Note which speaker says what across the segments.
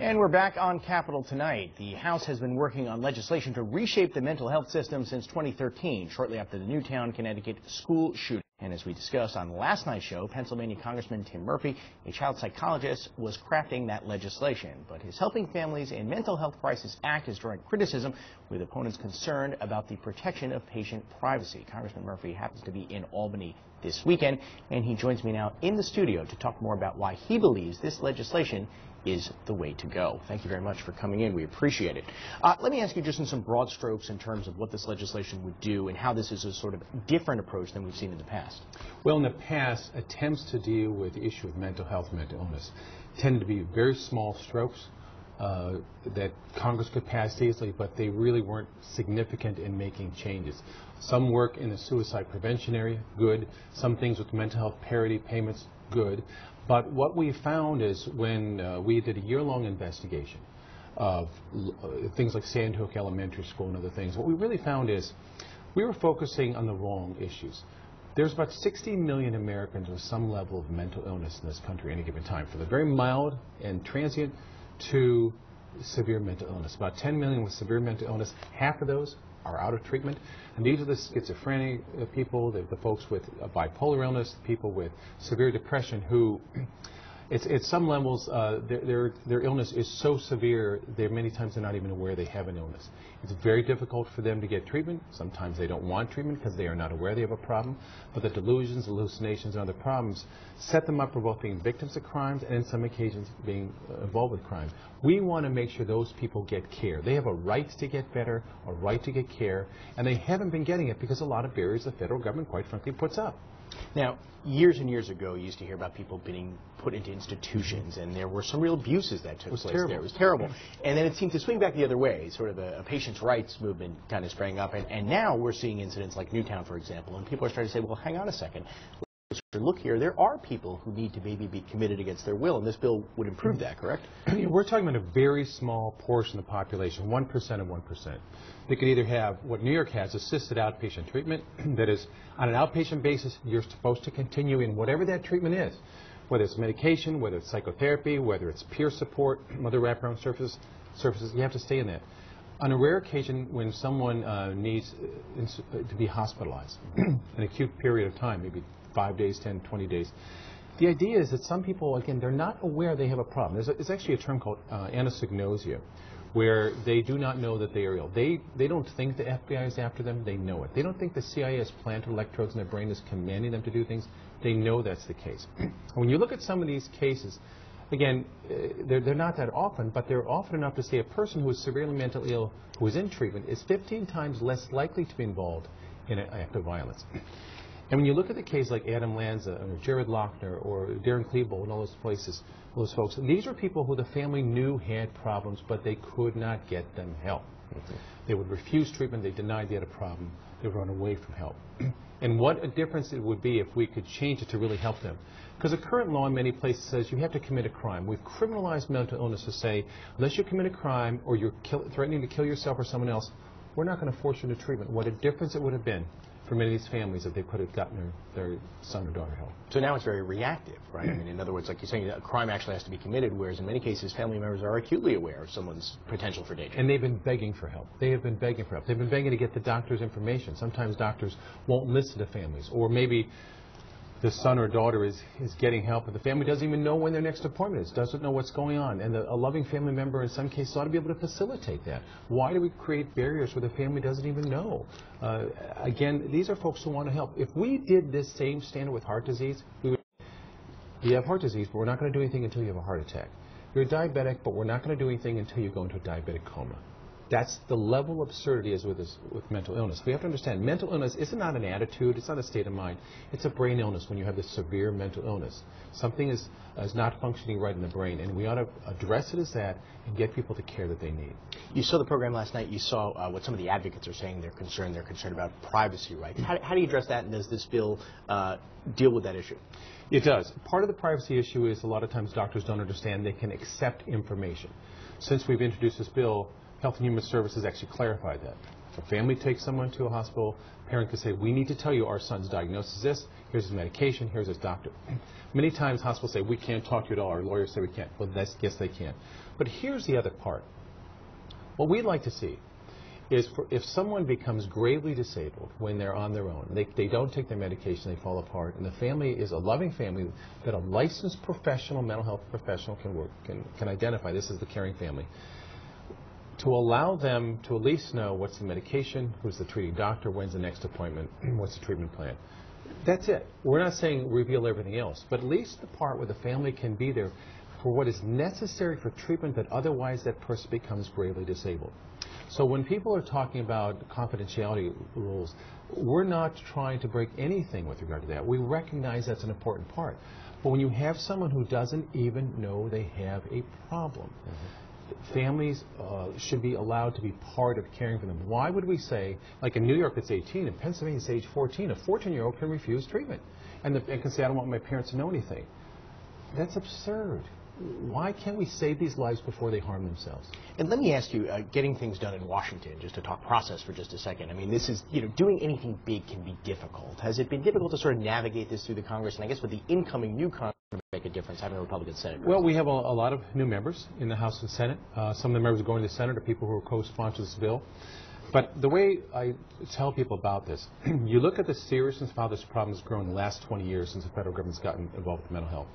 Speaker 1: And we're back on Capitol tonight. The House has been working on legislation to reshape the mental health system since 2013, shortly after the Newtown, Connecticut school shooting. And as we discussed on last night's show, Pennsylvania Congressman Tim Murphy, a child psychologist, was crafting that legislation. But his Helping Families in Mental Health Crisis Act is drawing criticism, with opponents concerned about the protection of patient privacy. Congressman Murphy happens to be in Albany this weekend, and he joins me now in the studio to talk more about why he believes this legislation is the way to go. Thank you very much for coming in. We appreciate it. Let me ask you just in some broad strokes in terms of what this legislation would do and how this is a sort of different approach than we've seen in the past.
Speaker 2: Well, in the past, attempts to deal with the issue of mental health and mental illness tended to be very small strokes that Congress could pass easily, but they really weren't significant in making changes. Some work in the suicide prevention area, good. Some things with mental health parity payments, good. But what we found is when we did a year-long investigation of things like Sandhook Elementary School and other things, what we really found is we were focusing on the wrong issues. There's about 60 million Americans with some level of mental illness in this country at any given time, from the very mild and transient to severe mental illness. About 10 million with severe mental illness, half of those are out of treatment. And these are the schizophrenic people, the folks with bipolar illness, people with severe depression who, at some levels, their illness is so severe, many times they're not even aware they have an illness. It's very difficult for them to get treatment. Sometimes they don't want treatment because they are not aware they have a problem. But the delusions, hallucinations, and other problems set them up for both being victims of crimes and in some occasions being involved with crimes. We want to make sure those people get care. They have a right to get better, a right to get care, and they haven't been getting it because a lot of barriers the federal government, quite frankly, puts up.
Speaker 1: Now, years and years ago, you used to hear about people being put into institutions, and there were some real abuses that took place there. It was terrible. And then it seemed to swing back the other way, sort of a patients' rights movement kind of sprang up. And now we're seeing incidents like Newtown, for example, and people are starting to say, well, hang on a second. Look here, there are people who need to maybe be committed against their will, and this bill would improve that, correct?
Speaker 2: We're talking about a very small portion of the population, 1% of 1%. They could either have what New York has, assisted outpatient treatment, that is, on an outpatient basis, you're supposed to continue in whatever that treatment is, whether it's medication, whether it's psychotherapy, whether it's peer support, other wraparound services, you have to stay in that. On a rare occasion, when someone needs to be hospitalized, an acute period of time, maybe 5 days, 10, 20 days. The idea is that some people, again, they're not aware they have a problem. There's actually a term called anosognosia, where they do not know that they are ill. They don't think the FBI is after them. They know it. They don't think the CIA has planted electrodes in their brain is commanding them to do things. They know that's the case. When you look at some of these cases, again, they're not that often, but they're often enough to say a person who is severely mentally ill who is in treatment is 15 times less likely to be involved in an act of violence. And when you look at the case like Adam Lanza or Jared Lochner or Darren Klebold and all those places, those folks, these are people who the family knew had problems, but they could not get them help. They would refuse treatment. They denied they had a problem. They would run away from help. And what a difference it would be if we could change it to really help them. Because the current law in many places says you have to commit a crime. We've criminalized mental illness to say, unless you commit a crime or you're threatening to kill yourself or someone else, we're not going to force you into treatment. What a difference it would have been for many of these families if they could have gotten their son or daughter help.
Speaker 1: So now it's very reactive, right? I mean, in other words, like you're saying, a crime actually has to be committed, whereas in many cases family members are acutely aware of someone's potential for danger.
Speaker 2: And they've been begging for help. They have been begging for help. They've been begging to get the doctor's information. Sometimes doctors won't listen to families, or maybe the son or daughter is getting help, but the family doesn't even know when their next appointment is, doesn't know what's going on. And a loving family member in some cases ought to be able to facilitate that. Why do we create barriers where the family doesn't even know? Again, these are folks who want to help. If we did this same standard with heart disease, you have heart disease, but we're not going to do anything until you have a heart attack. You're diabetic, but we're not going to do anything until you go into a diabetic coma. That's the level of absurdity is with mental illness. We have to understand mental illness is not an attitude, it's not a state of mind. It's a brain illness when you have this severe mental illness. Something is not functioning right in the brain, and we ought to address it as that and get people the care that they need.
Speaker 1: You saw the program last night. You saw what some of the advocates are saying. They're concerned about privacy rights. How do you address that, and does this bill deal with that issue?
Speaker 2: It does. Part of the privacy issue is a lot of times doctors don't understand they can accept information. Since we've introduced this bill, Health and Human Services actually clarified that. A family takes someone to a hospital, parent can say, we need to tell you our son's diagnosis is this, here's his medication, here's his doctor. Many times hospitals say, we can't talk to you at all, our lawyers say we can't. Well, yes, they can. But here's the other part. What we'd like to see is if someone becomes gravely disabled when they're on their own, they don't take their medication, they fall apart, and the family is a loving family that a licensed professional, mental health professional can identify, this is the caring family, to allow them to at least know what's the medication, who's the treating doctor, when's the next appointment, what's the treatment plan. That's it. We're not saying reveal everything else, but at least the part where the family can be there for what is necessary for treatment, but otherwise that person becomes gravely disabled. So when people are talking about confidentiality rules, we're not trying to break anything with regard to that. We recognize that's an important part. But when you have someone who doesn't even know they have a problem, families should be allowed to be part of caring for them. Why would we say, like in New York it's 18, in Pennsylvania it's age 14, a 14-year-old can refuse treatment and can say, I don't want my parents to know anything. That's absurd. Why can't we save these lives before they harm themselves?
Speaker 1: And let me ask you, getting things done in Washington, just to talk process for just a second. I mean, this is, doing anything big can be difficult. Has it been difficult to sort of navigate this through the Congress? And I guess with the incoming new Congress, make a difference, having a Republican Senate?
Speaker 2: Well, we have a lot of new members in the House and Senate. Some of the members going to the Senate are people who are co-sponsors of this bill. But the way I tell people about this, you look at the seriousness of how this problem has grown in the last 20 years since the federal government's gotten involved with mental health.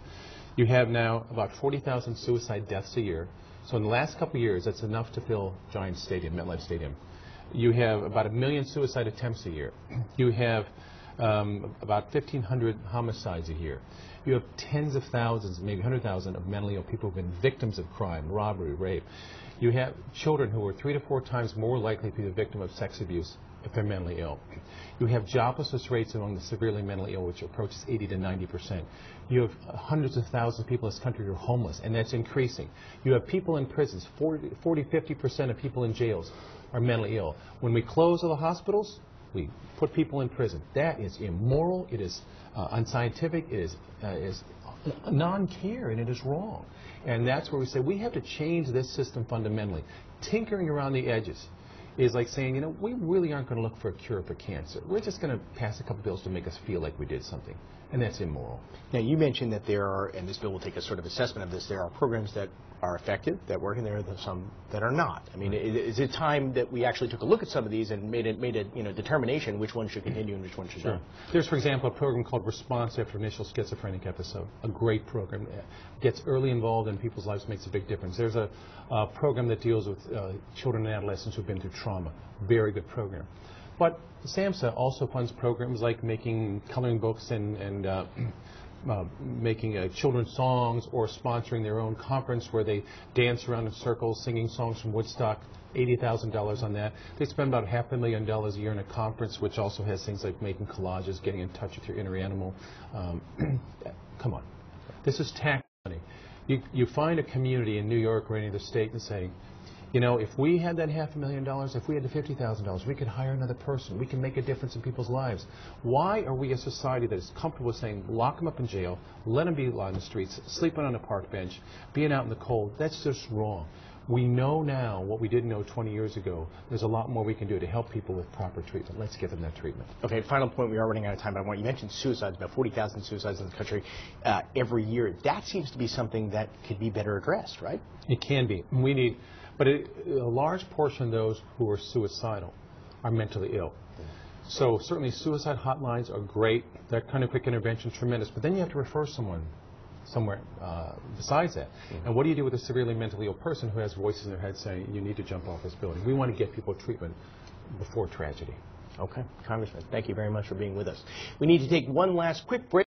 Speaker 2: You have now about 40,000 suicide deaths a year. So in the last couple of years, that's enough to fill Giants Stadium, MetLife Stadium. You have about 1 million suicide attempts a year. You have about 1,500 homicides a year. You have tens of thousands, maybe 100,000 of mentally ill people who have been victims of crime, robbery, rape. You have children who are 3 to 4 times more likely to be the victim of sex abuse if they're mentally ill. You have joblessness rates among the severely mentally ill, which approaches 80 to 90%. You have hundreds of thousands of people in this country who are homeless, and that's increasing. You have people in prisons. 40-50% of people in jails are mentally ill. When we close all the hospitals, we put people in prison. That is immoral. It is unscientific. It is non-care, and it is wrong. And that's where we say we have to change this system fundamentally. Tinkering around the edges is like saying, we really aren't going to look for a cure for cancer. We're just going to pass a couple bills to make us feel like we did something. And that's immoral.
Speaker 1: Now, you mentioned that there are, and this bill will take a sort of assessment of this, there are programs that are effective, that work, and there are some that are not. I mean, is it time that we actually took a look at some of these and made a determination which one should continue and which one should not?
Speaker 2: There's, for example, a program called Response After Initial Schizophrenic Episode, a great program. Gets early involved in people's lives, makes a big difference. There's a program that deals with children and adolescents who've been through trauma, very good program. But SAMHSA also funds programs like making coloring books and making children's songs, or sponsoring their own conference where they dance around in circles singing songs from Woodstock. $80,000 on that. They spend about $500,000 a year in a conference, which also has things like making collages, getting in touch with your inner animal. Come on. This is tax money. You find a community in New York or any other state and say, if we had that $500,000, if we had the $50,000, we could hire another person. We can make a difference in people's lives. Why are we a society that is comfortable with saying, lock them up in jail, let them be on the streets, sleeping on a park bench, being out in the cold? That's just wrong. We know now what we didn't know 20 years ago. There's a lot more we can do to help people with proper treatment. Let's give them that treatment.
Speaker 1: Okay, final point. We are running out of time, but you mentioned suicides, about 40,000 suicides in the country every year. That seems to be something that could be better addressed, right?
Speaker 2: It can be. But a large portion of those who are suicidal are mentally ill. So certainly suicide hotlines are great. That kind of quick intervention is tremendous. But then you have to refer someone somewhere besides that. And what do you do with a severely mentally ill person who has voices in their head saying, you need to jump off this building? We want to get people treatment before tragedy.
Speaker 1: Okay. Congressman, thank you very much for being with us. We need to take one last quick break.